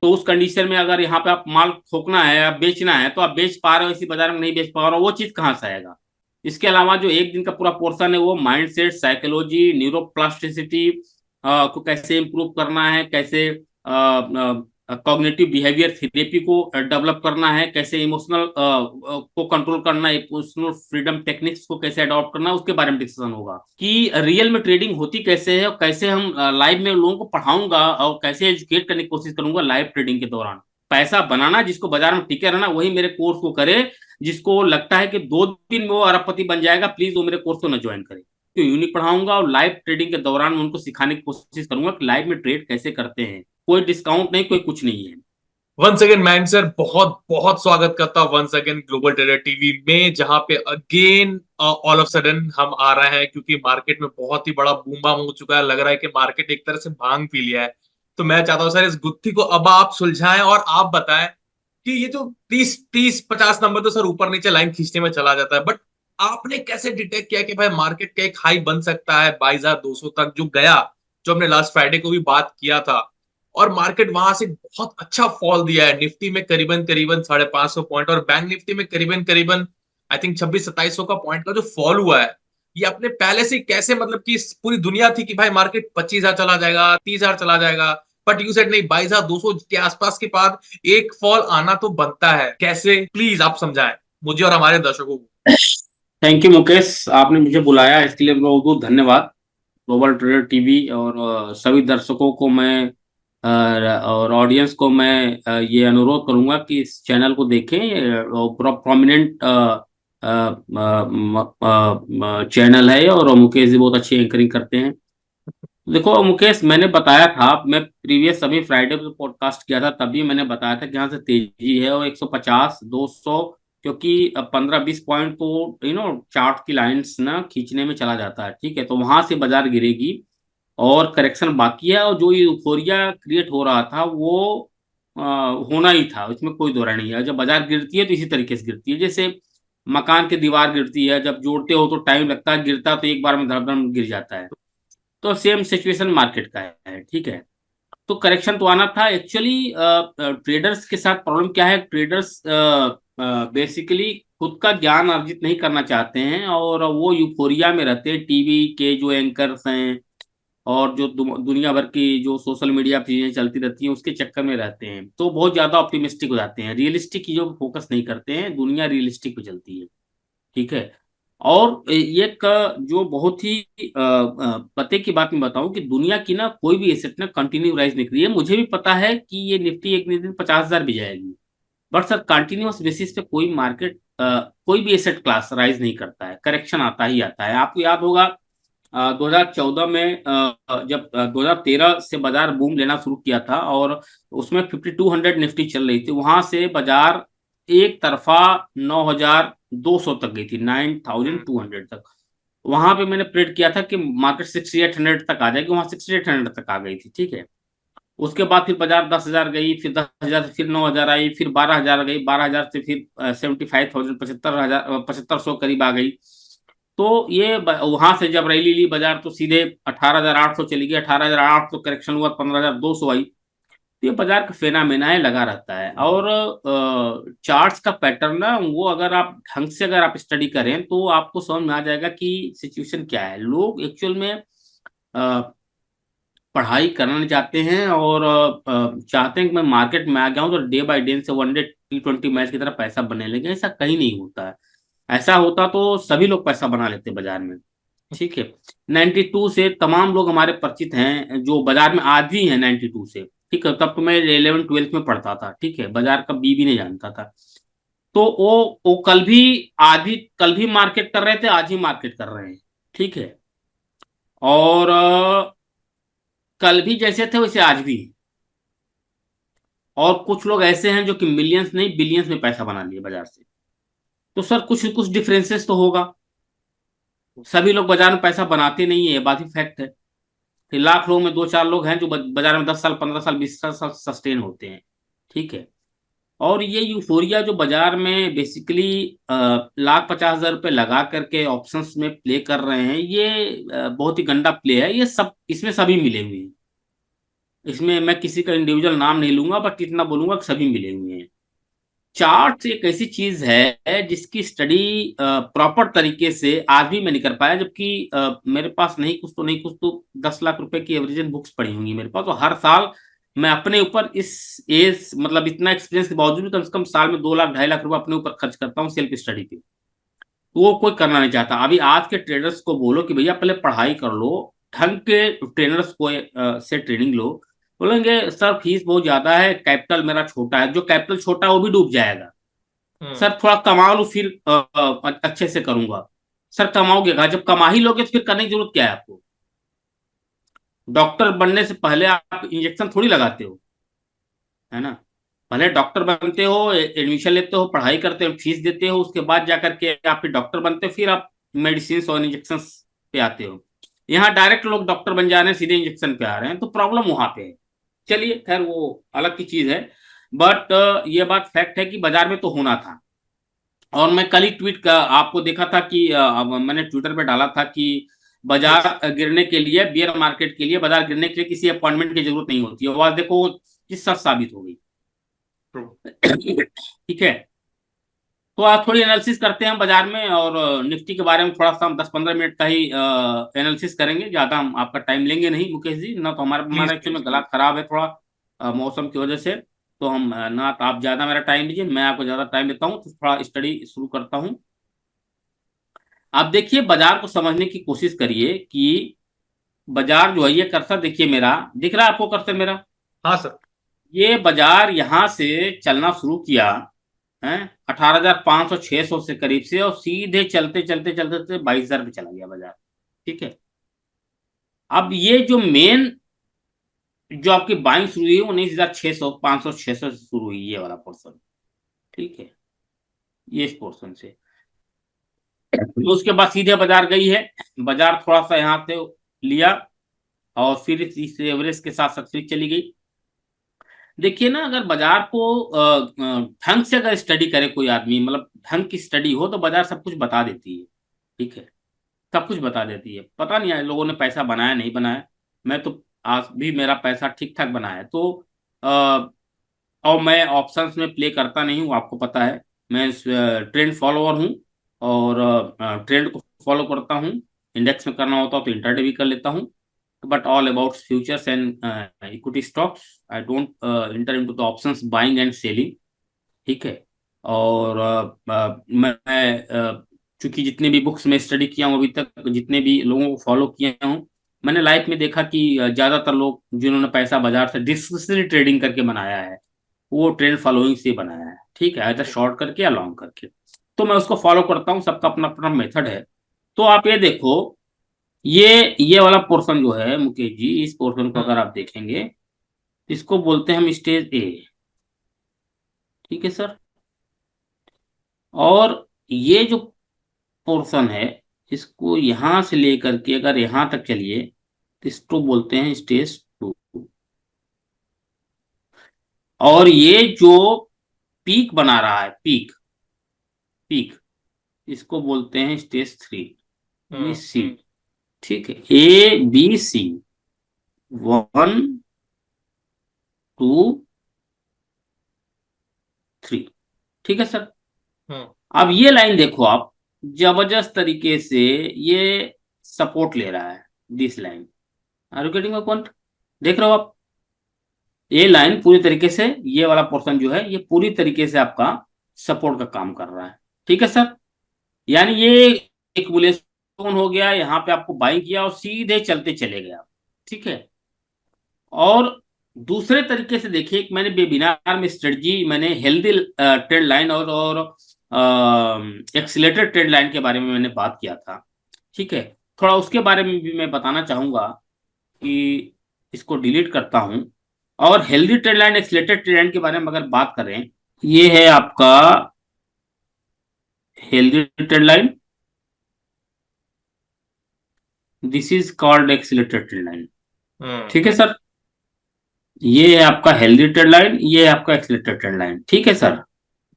तो उस कंडीशन में अगर यहाँ पे आप माल थोकना है या बेचना है तो आप बेच पा रहे हो, इसी बाजार में नहीं बेच पा रहे हो, वो चीज कहाँ से आएगा? इसके अलावा जो एक दिन का पूरा पोर्शन है वो माइंडसेट, साइकोलॉजी, न्यूरोप्लास्टिसिटी को कैसे इंप्रूव करना है, कैसे कॉग्निटिव बिहेवियर थेरेपी को डेवलप करना है, कैसे इमोशनल को कंट्रोल करना है, इमोशनल फ्रीडम टेक्निक्स को कैसे अडॉप्ट करना है, उसके बारे में डिस्कशन होगा कि रियल में ट्रेडिंग होती कैसे है, और कैसे हम लाइव में लोगों को पढ़ाऊंगा और कैसे एजुकेट करने की कोशिश करूंगा लाइव ट्रेडिंग के दौरान। पैसा बनाना, जिसको बाजार में टिके रहना, वही मेरे कोर्स को करे। जिसको लगता है कि 2 दिन में वो अरबपति बन जाएगा, प्लीज वो मेरे कोर्स को न ज्वाइन करे। तो यूनिक पढ़ाऊंगा और लाइव ट्रेडिंग के दौरान मैं उनको सिखाने की कोशिश करूंगा कि लाइव में ट्रेड कैसे करते हैं। कोई डिस्काउंट नहीं, कोई कुछ नहीं है। वंस अगेन मैन सर, बहुत बहुत स्वागत करता हूं once again global trader TV में, जहां पे अगेन ऑल ऑफ सडन हम आ रहे हैं, क्योंकि मार्केट में बहुत ही बड़ा बूम बाम हो चुका है। लग रहा है कि मार्केट एक तरह से भांग पी लिया है। तो मैं चाहता हूं सर, इस गुत्थी को अब आप सुलझाएं और आप बताएं कि ये जो 30 30 50 नंबर तो सर ऊपर नीचे लाइन खींचने में चला जाता है, बट आपने कैसे डिटेक्ट किया कि भाई मार्केट का एक हाई बन सकता है 22,200 तक जो गया, जो हमने लास्ट फ्राइडे को भी बात किया था। और मार्केट वहां से बहुत अच्छा फॉल दिया है, निफ्टी में करीबन करीबन 550 पॉइंट और बैंक निफ्टी में करीबन करीबन आई थिंक 26 2700 का पॉइंट का जो फॉल हुआ है। ये अपने पहले से कैसे, मतलब कि पूरी दुनिया थी कि भाई मार्केट 25,000 चला जाएगा, 30,000 चला जाएगा, बट यू सेड नहीं, 22,200 के आसपास के बाद एक फॉल आना तो बनता है। कैसे, प्लीज आप समझाएं मुझे और हमारे दर्शकों को। थैंक यू मुकेश, आपने मुझे बुलाया इसके लिए बहुत बहुत धन्यवाद। ग्लोबल ट्रेडर टीवी और सभी दर्शकों को मैं और ऑडियंस को मैं ये अनुरोध करूंगा कि इस चैनल को देखें। पूरा प्रोमिनेंट चैनल है और मुकेश जी बहुत अच्छी एंकरिंग करते हैं। देखो मुकेश, मैंने बताया था, मैं प्रीवियस अभी फ्राइडे को पॉडकास्ट किया था, तभी मैंने बताया था कि यहाँ से तेजी है और 150 200, क्योंकि 15 20 पॉइंट तो चार्ट की लाइंस ना खींचने में चला जाता है। ठीक है, तो वहां से बाजार गिरेगी और करेक्शन बाकी है, और जो यूफोरिया क्रिएट हो रहा था वो होना ही था, इसमें कोई दो राय नहीं है। जब बाजार गिरती है तो इसी तरीके से गिरती है, जैसे मकान की दीवार गिरती है, जब जोड़ते हो तो टाइम लगता है, गिरता तो एक बार में धड़ाधड़ गिर जाता है। तो सेम सिचुएशन मार्केट का है। ठीक है, तो करेक्शन तो आना था एक्चुअली। ट्रेडर्स के साथ प्रॉब्लम क्या है, ट्रेडर्स बेसिकली खुद का ज्ञान अर्जित नहीं करना चाहते हैं, और वो यूफोरिया में रहते हैं, टीवी के जो एंकर्स हैं और जो दुनिया भर की जो सोशल मीडिया पे चीजें चलती रहती हैं उसके चक्कर में रहते हैं, तो बहुत ज्यादा ऑप्टिमिस्टिक हो जाते हैं, रियलिस्टिक चीजों पर फोकस नहीं करते हैं, दुनिया रियलिस्टिक पे चलती है। ठीक है, और एक जो बहुत ही पते की बात मैं बताऊं कि दुनिया की ना कोई भी एसेट ना कंटिन्यू राइज नहीं करी है। मुझे भी पता है कि ये निफ्टी एक दिन 50,000 भी जाएगी, बट सर कंटिन्यूअस बेसिस पे कोई मार्केट कोई भी एसेट क्लास राइज नहीं करता है, करेक्शन आता ही आता है। आपको याद होगा 2014 में जब 2013 से बाजार बूम लेना शुरू किया था और उसमें 5200 निफ्टी चल रही थी, वहां से बाजार एक तरफा 9200 तक गई थी, 9200 तक। वहां पे मैंने प्रेडिक्ट किया था कि मार्केट 6800 तक आ जाएगी, वहां 6800 तक आ गई थी। ठीक है, उसके बाद फिर बाजार 10,000 गई, फिर 10,000 से फिर 9,000 आई, फिर 12,000 गई, 12,000 से फिर 75,000, 75,000, 7500 करीब आ गई। तो ये वहां से जब रैली ली बाजार तो सीधे 18,800 चली गई, 18,800 करेक्शन हुआ, 15,200 आई। तो ये बाजार का फेनामेना है, लगा रहता है। और चार्ट्स का पैटर्न ना, वो अगर आप ढंग से अगर आप स्टडी करें तो आपको समझ में आ जाएगा कि सिचुएशन क्या है। लोग एक्चुअल में पढ़ाई करना चाहते हैं और चाहते हैं कि मैं मार्केट में आ गया हूं तो डे बाय डे से वनडे T20 मैच की तरह पैसा बनने लगे। ऐसा कहीं नहीं होता है। ऐसा होता तो सभी लोग पैसा बना लेते बाजार में। ठीक है, 92 से तमाम लोग हमारे परिचित हैं जो बाजार में आज भी हैं 92 से। ठीक है, तब तो मैं 11 12 में पढ़ता था। ठीक है, बाजार का बी भी नहीं जानता था। तो वो कल भी मार्केट कर रहे थे, आज ही मार्केट कर रहे हैं। ठीक है, और कल भी जैसे थे वैसे आज भी हैं। और कुछ लोग ऐसे हैं जो कि मिलियंस नहीं बिलियंस में पैसा बना लिए बाजार से। तो सर कुछ कुछ डिफरेंसेस तो होगा, सभी लोग बाजार में पैसा बनाते नहीं है, ये बात ही फैक्ट है। फिर लाख लोग में दो चार लोग हैं जो बाजार में 10 साल 15 साल 20 साल सस्टेन होते हैं। ठीक है, और ये यूफोरिया जो बाजार में बेसिकली 1,50,000 रुपए लगा करके ऑप्शंस में प्ले कर रहे हैं, ये बहुत ही गंदा प्ले है। ये सब इसमें सभी मिले हुए हैं। इसमें मैं किसी का इंडिविजुअल नाम नहीं लूंगा, बट इतना बोलूंगा कि सभी मिले हुए हैं। चार्ट एक ऐसी चीज है जिसकी स्टडी प्रॉपर तरीके से आज भी मैं नहीं कर पाया, जबकि मेरे पास नहीं कुछ तो 10 लाख रुपए की एवरेजन बुक्स पड़ी होंगी मेरे पास, और हर साल मैं अपने ऊपर इस एज मतलब इतना एक्सपीरियंस के बावजूद भी कम से कम साल में 2 लाख 2.5 लाख रुपए अपने ऊपर खर्च करता हूँ सेल्फ स्टडी पे। तो वो कोई करना नहीं चाहता। अभी आज के ट्रेडर्स को बोलो कि भैया पहले पढ़ाई कर लो, ढंग के ट्रेनर्स को से ट्रेनिंग लो, बोलेंगे सर फीस बहुत ज्यादा है, कैपिटल मेरा छोटा है। जो कैपिटल छोटा है वो भी डूब जाएगा। हम्म। सर थोड़ा कमा लो फिर अच्छे से करूंगा। सर कमाओगे कहाँ? जब कमा ही लोगे तो फिर करने की जरूरत क्या है आपको? डॉक्टर बनने से पहले आप इंजेक्शन थोड़ी लगाते हो, है ना? पहले डॉक्टर बनते हो, एडमिशन लेते हो, पढ़ाई करते हो, फीस देते हो, उसके बाद जाकर के आप फिर डॉक्टर बनते हो, फिर आप मेडिसिन और इंजेक्शन पे आते हो। यहाँ डायरेक्ट लोग डॉक्टर बन जा रहे हैं, सीधे इंजेक्शन पे आ रहे हैं, तो प्रॉब्लम वहां पे है। चलिए खैर वो अलग की चीज है। बट ये बात फैक्ट है कि बाजार में तो होना था। और मैं कल ही ट्वीट का आपको देखा था कि मैंने ट्विटर पे डाला था कि यस। बाजार गिरने के लिए, बियर मार्केट के लिए, बाजार गिरने के लिए किसी अपॉइंटमेंट की जरूरत नहीं होती है। वो आज देखो किस सच साबित हो गई। ट्रू। ठीक है। तो आज थोड़ी एनालिसिस करते हैं हम बाजार में, और निफ्टी के बारे में थोड़ा सा हम 10-15 मिनट का ही एनालिसिस करेंगे। ज्यादा हम आपका टाइम लेंगे नहीं मुकेश जी, ना तो हमारा प्लीज हमारा एक्चुअल प्लीज में गला प्लीज। खराब है थोड़ा मौसम की वजह से। तो हम ना तो आप ज्यादा मेरा टाइम लीजिए, मैं आपको ज्यादा टाइम देता हूँ, तो थोड़ा स्टडी शुरू करता हूँ। आप देखिए बाजार को समझने की कोशिश करिए कि बाजार जो है, ये कर्सर देखिए मेरा, दिख रहा है आपको कर्सर मेरा? हाँ सर। ये बाजार यहां से चलना शुरू किया है 18,500 600 से करीब से, और सीधे चलते चलते चलते चलते 22,000 पे चला गया बाजार। ठीक है। अब ये जो मेन जो आपकी बाइंग शुरू हुई 19,600 500 600 से शुरू हुई, ये वाला पोर्सन। ठीक है। ये इस पोर्सन से तो उसके बाद सीधे बाजार गई है। बाजार थोड़ा सा यहाँ से लिया, और फिर इस एवरेज के साथ सक्सेस चली गई। देखिए ना, अगर बाजार को ढंग से अगर स्टडी करे कोई आदमी, मतलब ढंग की स्टडी हो, तो बाजार सब कुछ बता देती है। ठीक है। सब कुछ बता देती है। पता नहीं है लोगों ने पैसा बनाया नहीं बनाया, मैं तो आज भी मेरा पैसा ठीक ठाक बना है। तो और मैं ऑप्शंस में प्ले करता नहीं हूँ, आपको पता है। मैं ट्रेंड फॉलोअर हूँ, और ट्रेंड को फॉलो करता हूँ। इंडेक्स में करना होता है तो इंटरडे भी कर लेता हूँ। But all about futures and equity stocks, I don't inter into the options buying and selling. ठीक है। और मैं चूंकि जितने भी बुक्स में स्टडी किया हूँ अभी तक, जितने भी लोगों को फॉलो किया हूँ, मैंने लाइफ में देखा कि ज्यादातर लोग जिन्होंने पैसा बाजार से डिस्क्रिशनरी ट्रेडिंग करके बनाया है, वो ट्रेंड फॉलोइंग से बनाया है। ठीक है, either शॉर्ट करके या लॉन्ग करके। तो मैं उसको फॉलो करता हूँ, सबका अपना अपना मेथड है। तो आप ये देखो, ये वाला पोर्शन जो है मुकेश जी, इस पोर्शन को हम्म। अगर आप देखेंगे, इसको बोलते हैं हम स्टेज ए। ठीक है सर। और ये जो पोर्शन है, इसको यहां से लेकर के अगर यहां तक चलिए, तो इसको बोलते हैं स्टेज टू। और ये जो पीक बना रहा है, पीक पीक, इसको बोलते हैं स्टेज थ्री, यानी हम्म। सी। ठीक है। A B C, 1 2 3। ठीक है सर। हम्म। अब ये लाइन देखो आप, जबरदस्त तरीके से ये सपोर्ट ले रहा है, this line. Are you getting my point? देख रहे हो आप? ये लाइन पूरी तरीके से, ये वाला पोर्शन जो है, ये पूरी तरीके से आपका सपोर्ट का काम कर रहा है। ठीक है सर। यानी ये एक बुलियन हो गया, यहाँ पे आपको बाई किया और सीधे चलते चले गए आप। ठीक है। और दूसरे तरीके से देखिए, मैंने वेबिनार में स्ट्रेटजी, मैंने हेल्दी ट्रेड लाइन और एक्सीलेटेड ट्रेड लाइन के बारे में मैंने बात किया था। ठीक है। थोड़ा उसके बारे में भी मैं बताना चाहूंगा कि इसको डिलीट करता हूं। और healthy trade line, accelerated trade line के बारे में अगर बात करें, ये है आपका healthy trade line, this is called accelerated trade line. Hmm. ठीक है सर। ये है आपका हेल्दी ट्रेड लाइन, ये है आपका एक्सीलेटेड ट्रेड लाइन। ठीक है सर।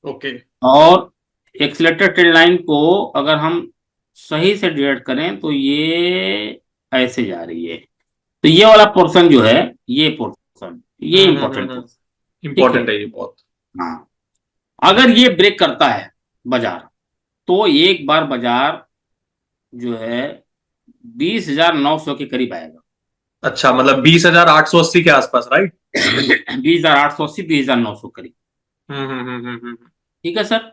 ओके। और एक्सीलेटेड ट्रेड लाइन को अगर हम सही से डिवाइड करें तो ये ऐसे जा रही है। तो ये वाला पोर्शन जो है, ये पोर्शन ये इंपॉर्टेंट है। ठीक है। इम्पोर्टेंट है ये बहुत। हाँ, अगर ये ब्रेक करता है बाजार, तो एक बार बाजार जो है 20,900 के करीब आएगा। अच्छा, मतलब 20,880 के आसपास, राइट? 20,880, 20,900 करीब। ठीक है सर।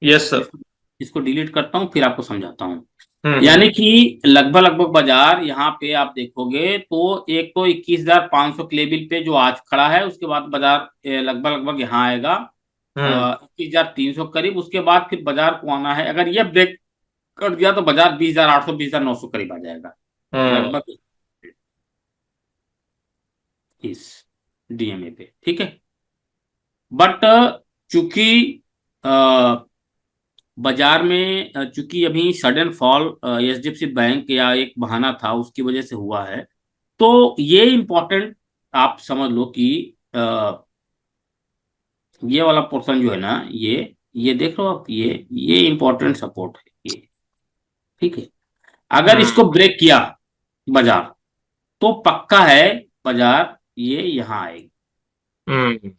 Yes sir. इसको इसको डिलीट करता हूँ, फिर आपको समझाता हूँ। हम्म। यानी कि लगभग लगभग बाजार यहाँ पे आप देखोगे तो एक तो 21,500 के लेवल पे जो आज खड़ा है, उसके बाद बाजार लगभग लगभग यहाँ आएगा हम्म। 21,300 करीब। उसके बाद फिर बाजार को आना है, अगर ये ब्रेक कर दिया तो बाजार 20,800, 20,900 करीब आ जाएगा हम्म। लगभग इस डीएमए पे। ठीक है। बट चूंकि बाजार में चूंकि अभी सडन फॉल एचडीएफसी बैंक या एक बहाना था उसकी वजह से हुआ है, तो ये इंपॉर्टेंट आप समझ लो कि ये वाला पोर्शन जो है ना, ये देख लो आप, ये इंपॉर्टेंट सपोर्ट है ये। ठीक है। अगर हम्म। इसको ब्रेक किया बाजार, तो पक्का है बाजार ये यहाँ आएगी। हम्म।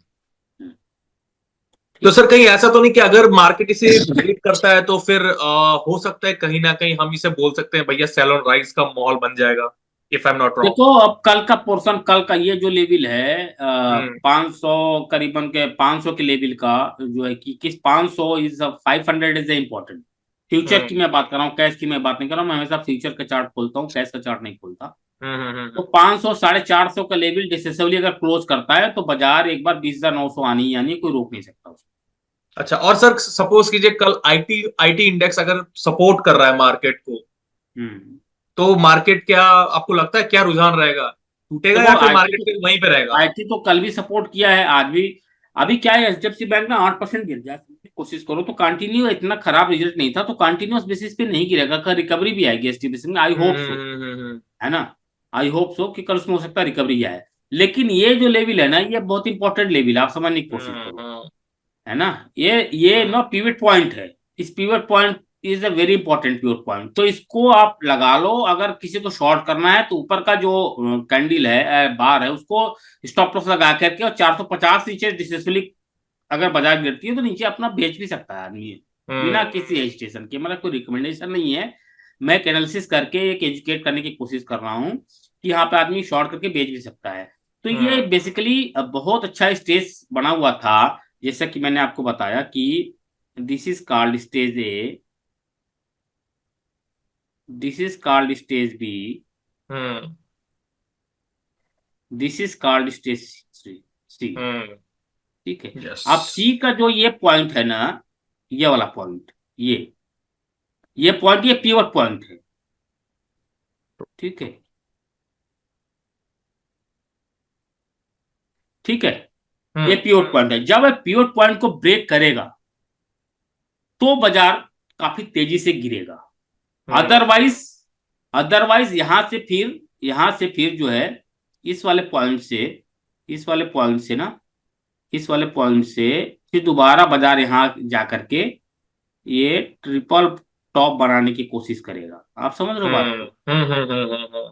तो ठीक सर है। कहीं ऐसा तो नहीं कि अगर मार्केट इसे ब्रेक करता है तो फिर हो सकता है कहीं ना कहीं हम इसे बोल सकते हैं भैया सेल ऑन राइज का माहौल बन जाएगा, if I am not wrong? देखो अब कल का पोर्शन, कल का ये जो लेवल है हम्म। 500, करीबन के 500 के लेवल का जो है कि किस 500 इज 500 इज इम्पोर्टेंट। फ्यूचर की हम्म। मैं बात कर रहा हूँ, कैश की मैं बात नहीं कर रहा हूँ। मैं हमेशा फ्यूचर का चार्ट खोलता हूँ, कैश का चार्ट नहीं खोलता। तो हम्म। 500, 450 का लेवल डिसेसिवली अगर क्लोज करता है तो बाजार एक बार 20,900 आनी, यानी कोई रोक नहीं सकता उसको। अच्छा, और सर सपोज कीजिए कल आईटी आईटी इंडेक्स अगर सपोर्ट कर रहा है मार्केट को, हम्म। तो मार्केट क्या आपको लगता है क्या रुझान रहेगा? टूटेगा देखो या फिर आईटी मार्केट तो फिर वहीं पे रहेगा? आईटी तो कल भी सपोर्ट किया है, आज भी। अभी क्या है, एचडीएफसी बैंक ना 8% गिर जाए कोशिश करो तो कंटिन्यू, इतना खराब रिजल्ट नहीं था तो कंटिन्यूअस बेसिस पे नहीं गिरेगा, कल रिकवरी भी आएगी एचडीएफसी में, आई होप सो। हम्म। है ना। आई होप सो कि कल उसमें हो सकता है रिकवरी आए। लेकिन ये जो लेवल है ना, ये बहुत इंपॉर्टेंट लेवल है, आप समझने की कोशिश करो। हम्म। है ना। ये हम्म। नो पिवट पॉइंट है। इस pivot point is a very important pivot point, तो इसको आप लगा लो। अगर किसी को शॉर्ट करना है तो ऊपर का जो कैंडल है, बार है, उसको स्टॉप लॉस लगा करके, और 450 नीचे डिसेसफुली अगर बाजार गिरती है तो नीचे अपना बेच भी सकता है आदमी, बिना हम्म। किसी हेजिटेशन के। मतलब कोई रिकमेंडेशन नहीं है, मैं एक एनालिसिस करके एक एजुकेट करने की कोशिश कर रहा हूँ कि यहाँ पे आदमी शॉर्ट करके बेच भी सकता है। तो ये हम्म। बेसिकली बहुत अच्छा स्टेज बना हुआ था, जैसा कि मैंने आपको बताया कि this is called stage A, this is called stage B, hmm. This is called stage C. Hmm. ठीक है। यस। अब सी का जो ये पॉइंट है ना, ये वाला पॉइंट, ये पॉइंट, ये पिवट पॉइंट है। ठीक है। ठीक है। ये हम्म। पिवट पॉइंट है, जब ये पिवट पॉइंट को ब्रेक करेगा तो बाजार काफी तेजी से गिरेगा। हम्म। अदरवाइज, अदरवाइज यहां से फिर जो है इस वाले पॉइंट से, इस वाले पॉइंट से ना, इस वाले पॉइंट से फिर दोबारा बाजार यहां जा करके ये ट्रिपल टॉप बनाने की कोशिश करेगा। आप समझ रहे हो बात हम्म। को। हम्म।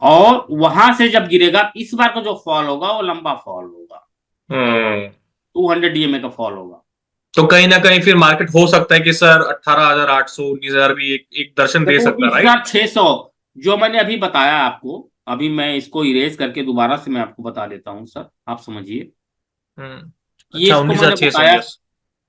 और वहां से जब गिरेगा, इस बार का जो फॉल होगा वो लंबा फॉल होगा, हम्म। 200 डीएमए का फॉल होगा। तो कहीं ना कहीं फिर मार्केट हो सकता है कि सर 18,800 19,000 भी एक दर्शन दे देखो सकता है, राइट? 19,600 जो मैंने अभी बताया आपको, अभी मैं इसको इरेज करके दोबारा से मैं आपको बता देता हूँ सर, आप समझिए। हम्म। ये अच्छा,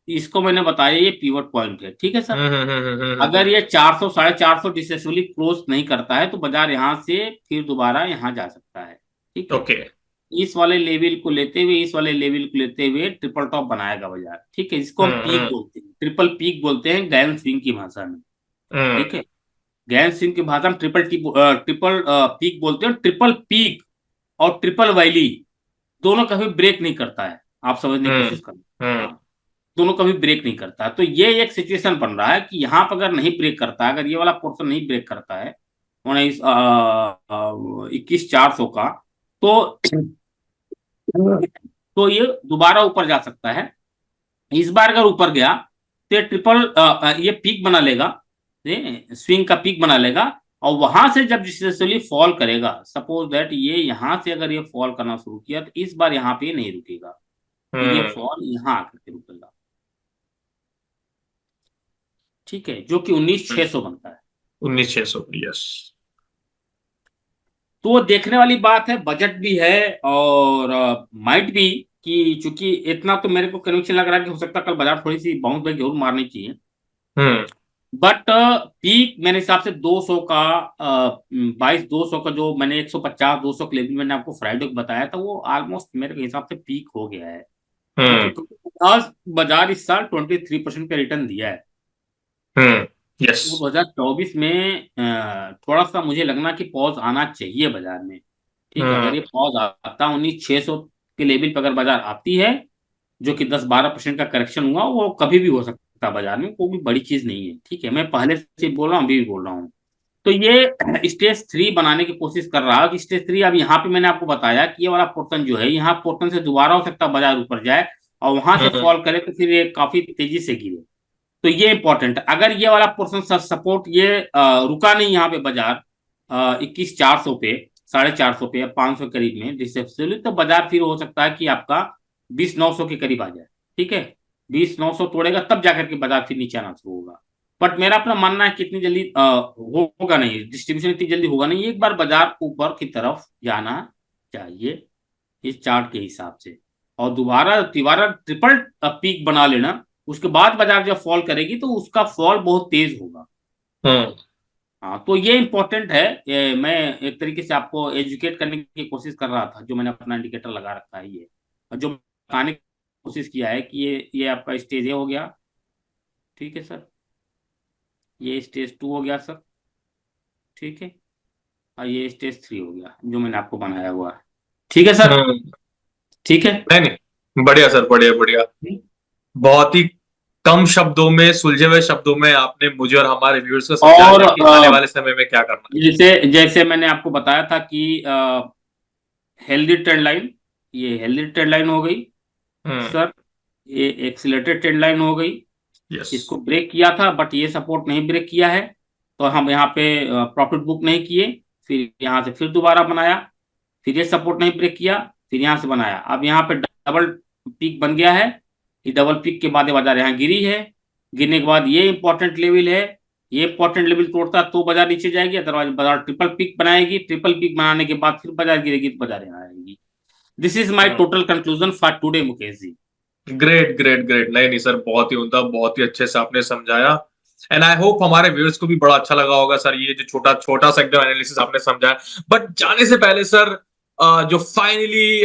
इसको मैंने 19,600, बताया, यस। ये पिवट पॉइंट है। ठीक है सर। हम्म। अगर ये 400, 450 डिसेसफुली क्लोज नहीं करता है तो बाजार यहां से फिर दोबारा यहां जा सकता है। ठीक है। ओके। इस वाले लेवल को लेते हुए, इस वाले लेवल को लेते हुए ट्रिपल टॉप बनाएगा बाजार। ठीक है। इसको हम पीक हम्म। बोलते हैं, ट्रिपल पीक बोलते हैं गैन स्विंग की भाषा में। ठीक हम्म। है। गैन स्विंग की भाषा में ट्रिपल पीक बोलते हैं। ट्रिपल पीक और ट्रिपल वैली दोनों कभी ब्रेक नहीं करता है, आप समझने की हम्म। कोशिश करना। हम्म। हाँ, दोनों कभी ब्रेक नहीं करता है। तो ये एक सिचुएशन बन रहा है कि यहाँ पर अगर नहीं ब्रेक करता है, अगर ये वाला पोर्शन नहीं ब्रेक करता है 21,400 का, तो ये दोबारा ऊपर जा सकता है। इस बार अगर ऊपर गया तो ये ट्रिपल ये पीक बना लेगा, ये स्विंग का पीक बना लेगा। और वहां से जब सक्सेसफुली फॉल करेगा, सपोज दैट ये यहां से अगर ये फॉल करना शुरू किया, तो इस बार यहाँ पे ये नहीं रुकेगा, फिर ये हम्म। फॉल यहाँ आकर के रुकेगा। ठीक है, जो कि 19,600 बनता है। 19,600, यस। तो वो देखने वाली बात है, बजट भी है, और माइट भी, कि चूंकि इतना तो मेरे को कन्विक्शन लग रहा है कि हो सकता है कल बाजार थोड़ी सी बाउंस बैक जरूर मारनी चाहिए। हम्म। बट पीक मेरे हिसाब से 200 का, 22,200 का, जो मैंने 150 200 के लेवल मैंने आपको फ्राइडे को बताया था, वो ऑलमोस्ट मेरे हिसाब से पीक हो गया है। ठीक है, हम्म। क्योंकि आज बाजार इस साल 23% का रिटर्न दिया है। हम्म। यस। वो 2024 में थोड़ा सा मुझे लगना कि पॉज आना चाहिए बाजार में। ठीक है, अगर हम्म। ये पॉज आता 19,600 के लेवल पर अगर बाजार आती है, जो कि 10-12% का करेक्शन हुआ, वो कभी भी हो सकता है बाजार में, कोई भी बड़ी चीज नहीं है। ठीक है, मैं पहले से बोल रहा हूँ, अभी भी बोल रहा हूँ। तो ये स्टेज 3 बनाने की कोशिश कर रहा है कि स्टेज 3, अब यहाँ पे मैंने आपको बताया कि ये वाला पोर्शन जो है, यहाँ पोर्शन से दोबारा हो सकता है बाजार ऊपर जाए, और वहां से हम्म। फॉल करे तो फिर ये काफी तेजी से गिरे। तो ये इंपॉर्टेंट है। अगर ये वाला पोर्शन सपोर्ट ये रुका नहीं यहाँ पे बाजार 21,400 पे, 450 पे या 500 के करीब में रिसेप्शनली, तो बाजार फिर हो सकता है कि आपका 20,900 के करीब आ जाए। ठीक है, 20,900 तोड़ेगा तब जाकर के बाजार फिर नीचे आना शुरू होगा। बट मेरा अपना मानना है कि इतनी जल्दी होगा नहीं, डिस्ट्रीब्यूशन इतनी जल्दी होगा नहीं, एक बार बाजार ऊपर की तरफ जाना चाहिए इस चार्ट के हिसाब से, और दोबारा तिबारा ट्रिपल पीक बना लेना। उसके बाद बाजार जब फॉल करेगी तो उसका फॉल बहुत तेज होगा। हम्म। हाँ, तो ये इंपॉर्टेंट है। मैं एक तरीके से आपको एजुकेट करने की कोशिश कर रहा था, जो मैंने अपना इंडिकेटर लगा रखा है ये, और जो बताने की कोशिश किया है कि ये आपका स्टेज ए हो गया। ठीक है सर, ये स्टेज 2 हो गया सर। ठीक है, और ये स्टेज 3 हो गया जो मैंने आपको बनाया हुआ है। ठीक है सर। हम्म। ठीक है। नहीं नहीं, बढ़िया सर, बढ़िया बढ़िया। बहुत ही कम शब्दों में, सुलझे हुए शब्दों में आपने मुझे और हमारे व्यूअर्स को समझा और दिया कि आने वाले समय में क्या करना जैसे जैसे मैंने आपको बताया था कि हेल्दी ट्रेंड लाइन, ये हेल्दी ट्रेंड लाइन हो गई है। सर। ये एक्सीलरेटेड ट्रेंड लाइन हो गई। यस। इसको ब्रेक किया था, बट ये सपोर्ट नहीं ब्रेक किया है, तो हम यहाँ पे प्रॉफिट बुक नहीं किए। फिर यहाँ से फिर दोबारा बनाया, फिर ये सपोर्ट नहीं ब्रेक किया, फिर यहाँ से बनाया। अब यहाँ पे डबल पीक बन गया है। ये डबल पीक के बाद ये बाजार यहाँ गिरी है। गिरने के बाद ये इंपॉर्टेंट लेवल है, ये इंपॉर्टेंट लेवल तोड़ता तो बाजार नीचे जाएगी, अदरवाइज बाजार ट्रिपल पीक बनाएगी। ट्रिपल पीक बनाने के बाद फिर बाजार गिरेगी तो बाजार यहाँ आएगी। This is my total conclusion for today Mukesh ji. Great great great. नहीं नहीं सर, बहुत ही उम्दा, बहुत ही अच्छे से आपने समझाया। एंड आई होप हमारे व्यूअर्स को भी बड़ा अच्छा लगा होगा सर, ये जो छोटा छोटा सा एकदम एनालिसिस आपने समझाया। बट जाने से पहले सर, जो फाइनली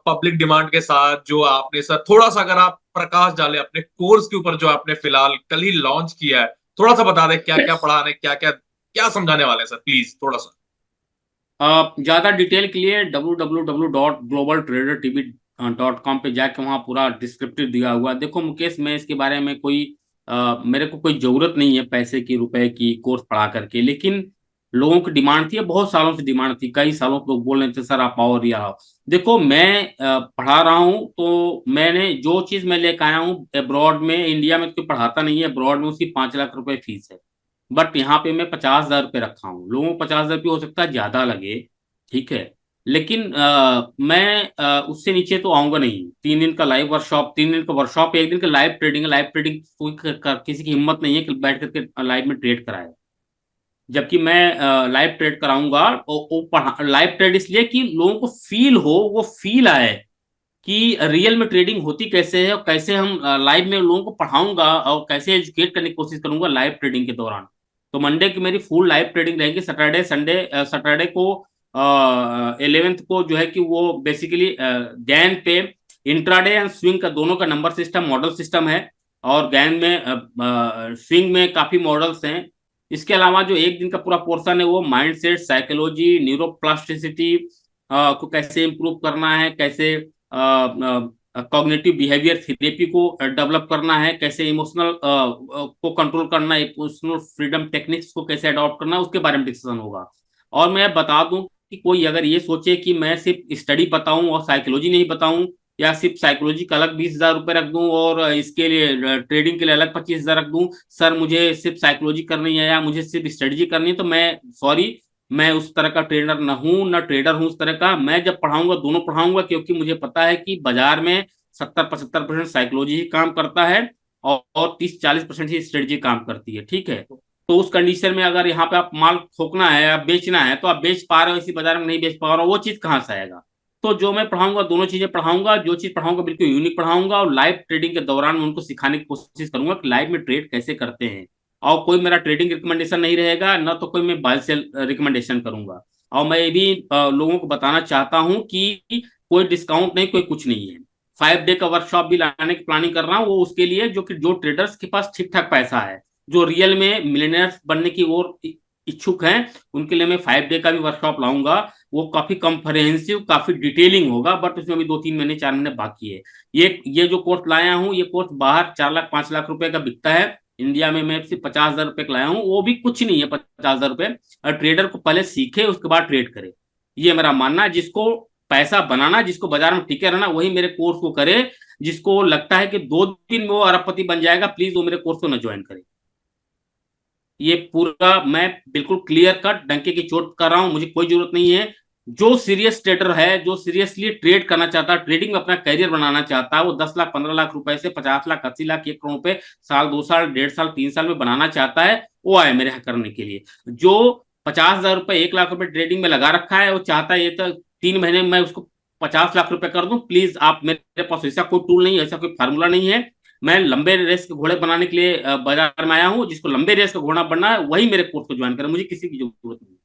पब्लिक डिमांड के साथ जो आपने सर, थोड़ा सा अगर आप प्रकाश डालें अपने कोर्स के ऊपर जो आपने फिलहाल कल ही लॉन्च किया है, थोड़ा सा बता दें क्या क्या पढ़ाने, क्या क्या क्या समझाने वाले हैं सर, प्लीज थोड़ा सा। आप ज्यादा डिटेल के लिए www.globaltradertv.com पे जाके वहाँ पूरा डिस्क्रिप्टिव दिया हुआ है। देखो मुकेश, मैं इसके बारे में कोई मेरे को कोई जरूरत नहीं है पैसे की रुपए की कोर्स पढ़ा करके, लेकिन लोगों की डिमांड थी, बहुत सालों से डिमांड थी, कई सालों से लोग बोल रहे थे सर आप आओ और ये आओ। देखो मैं पढ़ा रहा हूँ, तो मैंने जो चीज मैं लेकर आया हूँ अब्रॉड में, इंडिया में तो कोई पढ़ाता नहीं है, अब्रॉड में उसकी 5 लाख रुपए फीस है। बट यहाँ पे मैं 50,000 रुपये रखा हूँ, लोगों को 50,000 रुपये हो सकता है ज्यादा लगे। ठीक है, लेकिन मैं उससे नीचे तो आऊंगा नहीं। 3 दिन का लाइव वर्कशॉप, 3 दिन का वर्कशॉप, 1 दिन का लाइव ट्रेडिंग। लाइव ट्रेडिंग कोई किसी की हिम्मत नहीं है कि बैठ करके लाइव में ट्रेड कराए, जबकि मैं लाइव ट्रेड कराऊंगा। और पढ़ा लाइव ट्रेड इसलिए कि लोगों को फील हो, वो फील आए कि रियल में ट्रेडिंग होती कैसे है, और कैसे हम लाइव में लोगों को पढ़ाऊंगा, और कैसे एजुकेट करने की कोशिश करूंगा लाइव ट्रेडिंग के दौरान। तो मंडे की मेरी फुल लाइव ट्रेडिंग रहेगी। सैटरडे संडे, सैटरडे को 11th को जो है कि वो बेसिकली गैन पे इंट्राडे एंड स्विंग का दोनों का नंबर सिस्टम मॉडल सिस्टम है, और गैन में स्विंग में काफी मॉडल्स हैं। इसके अलावा जो एक दिन का पूरा पोर्शन है वो माइंड सेट, साइकोलॉजी, न्यूरोप्लास्टिसिटी को कैसे इंप्रूव करना है, कैसे कॉग्निटिव बिहेवियर थेरेपी को डेवलप करना है, कैसे इमोशनल को कंट्रोल करना है, इमोशनल फ्रीडम टेक्निक्स को कैसे अडॉप्ट करना है, उसके बारे में डिस्कशन होगा। और मैं बता दूं कि कोई अगर ये सोचे कि मैं सिर्फ स्टडी बताऊं और साइकोलॉजी नहीं बताऊं, या सिर्फ साइकोलॉजी का अलग 20,000 रुपये रख दूं और इसके लिए ट्रेडिंग के लिए अलग 25,000 रख दूं? सर मुझे सिर्फ साइकोलॉजी करनी है या मुझे सिर्फ स्ट्रेटजी करनी है, तो मैं सॉरी, मैं उस तरह का ट्रेडर न हूं, न ट्रेडर हूं उस तरह का। मैं जब पढ़ाऊंगा दोनों पढ़ाऊंगा, क्योंकि मुझे पता है कि बाजार में 70-75% साइकोलॉजी ही काम करता है और 30-40% ही स्ट्रेटजी काम करती है। ठीक है, तो उस कंडीशन में अगर यहाँ पे आप माल थोकना है या बेचना है, तो आप बेच पा रहे हो इसी बाजार में नहीं बेच पा रहे हो, वो चीज कहाँ से आएगा? तो जो मैं पढ़ाऊंगा दोनों चीजें पढ़ाऊंगा। जो चीज पढ़ाऊंगा बिल्कुल यूनिक पढ़ाऊंगा, और लाइव ट्रेडिंग के दौरान मैं उनको सिखाने की कोशिश करूंगा कि लाइव में ट्रेड कैसे करते हैं। और कोई मेरा ट्रेडिंग रिकमेंडेशन नहीं रहेगा, ना तो कोई मैं बाय सेल रिकमेंडेशन करूंगा। और मैं ये भी लोगों को बताना चाहता हूं कि कोई डिस्काउंट नहीं, कोई कुछ नहीं है। 5 डे का वर्कशॉप भी लाने की प्लानिंग कर रहा हूँ, वो उसके लिए जो कि जो ट्रेडर्स के पास ठीक ठाक पैसा है, जो रियल में मिलियनर्स बनने की ओर इच्छुक हैं, उनके लिए मैं 5 डे का भी वर्कशॉप लाऊंगा। वो काफी कॉम्प्रहेंसिव, काफी डिटेलिंग होगा, बट उसमें भी 2-3 महीने 4 महीने बाकी है। ये जो कोर्स लाया हूँ, ये कोर्स बाहर 4 लाख 5 लाख रुपए का बिकता है। इंडिया में मैं सिर्फ 50,000 रुपए का लाया हूँ, वो भी कुछ नहीं है 50,000 रुपए। और ट्रेडर को पहले सीखे उसके बाद ट्रेड करे, ये मेरा मानना है। जिसको पैसा बनाना, जिसको बाजार में टिके रहना, वही मेरे कोर्स को करे। जिसको लगता है कि 2 दिन में वो अरबपति बन जाएगा, प्लीज वो मेरे कोर्स को न ज्वाइन करे। ये पूरा मैं बिल्कुल क्लियर कट डंके की चोट कर रहा हूं, मुझे कोई जरूरत नहीं है। जो सीरियस ट्रेडर है, जो सीरियसली ट्रेड करना चाहता है, ट्रेडिंग में अपना करियर बनाना चाहता है, वो 10 लाख 15 लाख रुपए से 50 लाख 80 लाख 1 करोड़ रुपए साल 2 साल 1.5 साल 3 साल में बनाना चाहता है, वो आए मेरे यहाँ करने के लिए। जो 50,000 रुपए 1 लाख रुपए ट्रेडिंग में लगा रखा है, वो चाहता है ये तो 3 महीने में मैं उसको 50 लाख रुपए कर दूं, प्लीज आप, मेरे पास ऐसा कोई टूल नहीं है, ऐसा कोई फार्मूला नहीं है। मैं लंबे रेस के घोड़े बनाने के लिए बाजार में आया हूँ। जिसको लंबे रेस का घोड़ा बनना है वही मेरे कोर्स को ज्वाइन करे, मुझे किसी की जरूरत नहीं।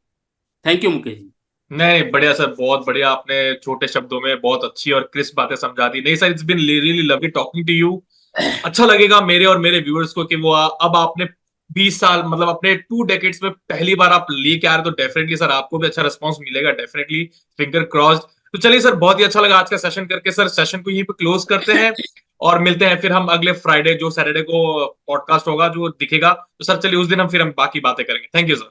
Thank you Mukesh ji. नहीं, बढ़िया सर, बहुत बढ़िया। आपने छोटे शब्दों में बहुत अच्छी और क्रिस्प बातें समझा दी। नहीं sir, it's been really lovely talking to you. अच्छा लगेगा मेरे और मेरे व्यूअर्स को कि वो अब आपने 20 साल, मतलब अपने 2 डेकेड्स में पहली बार आप लेके आ रहे, तो डेफिनेटली सर आपको भी अच्छा रिस्पॉन्स मिलेगा, डेफिनेटली। Finger crossed. तो चलिए सर, बहुत ही अच्छा लगा आज का सेशन करके। सर सेशन को यहीं पे क्लोज करते हैं और मिलते हैं फिर हम अगले फ्राइडे, जो सैटरडे को पॉडकास्ट होगा जो दिखेगा। तो सर चलिए, उस दिन हम फिर हम बाकी बातें करेंगे। Thank you sir.